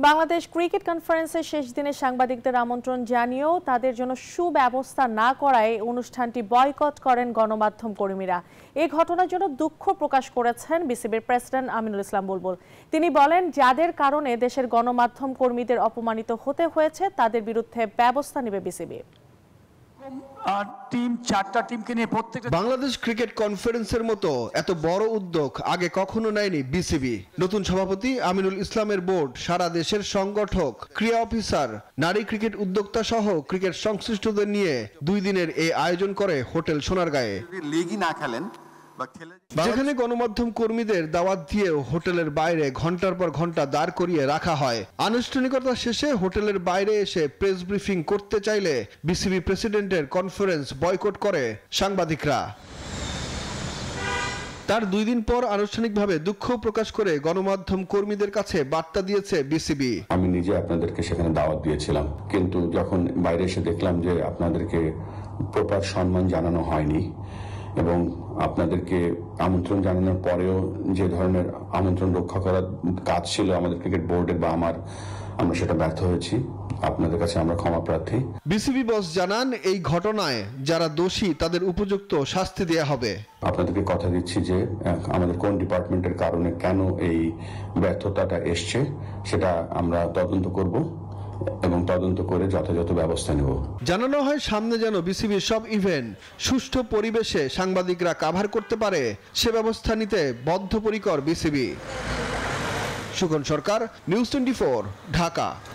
Bangladesh cricket কনফারেন্সের শেষ দিনে সাংবাদিকদের আমন্ত্রণ জানিয়েও তাদের জন্য সুব্যবস্থা না করায় অনুষ্ঠানটি বয়কট করেন গণমাধ্যম কর্মীরা। এই ঘটনার জন্য দুঃখ প্রকাশ করেছেন বিসিবির প্রেসিডেন্ট আমিনুল ইসলাম বুলবুল। তিনি বলেন, যাদের কারণে দেশের গণমাধ্যম কর্মীদের অপমানিত হতে হয়েছে তাদের বিরুদ্ধে ব্যবস্থা নেবে বিসিবি। বাংলাদেশ ক্রিকেট কনফারেন্সের মতো এত বড় উদ্যোগ আগে কখনো নেয়নি বিসিবি। নতুন সভাপতি আমিনুল ইসলামের বোর্ড, সারা দেশের সংগঠক, ক্রীড়া অফিসার, নারী ক্রিকেট উদ্যোক্তা সহ ক্রিকেট সংশ্লিষ্টদের নিয়ে 2 দিনের এই আয়োজন করে হোটেল সোনারগাঁয়ে। যেখানে গণমাধ্যম কর্মীদের দাওয়াত দিয়েও হোটেলের বাইরে ঘন্টার পর ঘন্টা দাঁড় করিয়ে রাখা হয়। আনুষ্ঠানিকতা শেষে হোটেলের বাইরে এসে প্রেস ব্রিফিং করতে চাইলে বিসিবি প্রেসিডেন্টের কনফারেন্স বয়কট করে সাংবাদিকরা। তার 2 দিন পর আনুষ্ঠানিকভাবে দুঃখ প্রকাশ করে গণমাধ্যম কর্মীদের কাছে বার্তা দিয়েছে বিসিবি। আমি নিজে আপনাদেরকে সেখানে দাওয়াত দিয়েছিলাম, কিন্তু যখন বাইরে এসে দেখলাম যে আপনাদেরকে প্রপার সম্মান জানানো হয়নি এবং আপনাদেরকে আমন্ত্রণ জানানোর পরেও যে ধরনের আমন্ত্রণ রক্ষা করার কাজ ছিল আমাদের ক্রিকেট বোর্ডের বা আমরা সেটা ব্যর্থ হয়েছি। আপনাদের কাছে আমরা ক্ষমা প্রার্থী। বিসিবি বস জানান, এই ঘটনায় যারা দোষী তাদের উপযুক্ত শাস্তি দেয়া হবে। আপনাদেরকে কথা দিচ্ছি যে আমাদের কোন ডিপার্টমেন্টের কারণে কেন এই ব্যর্থতাটা এসছে সেটা আমরা তদন্ত করব এবং তদন্ত করে যথাযথ ব্যবস্থা নেব। জানানো হয়, সামনে যেন বিসিবির সব ইভেন্ট সুষ্ঠু পরিবেশে সাংবাদিকরা কাভার করতে পারে সে ব্যবস্থা নিতে বদ্ধপরিকর বিসিবি। সুখন সরকার, নিউজ 24, ঢাকা।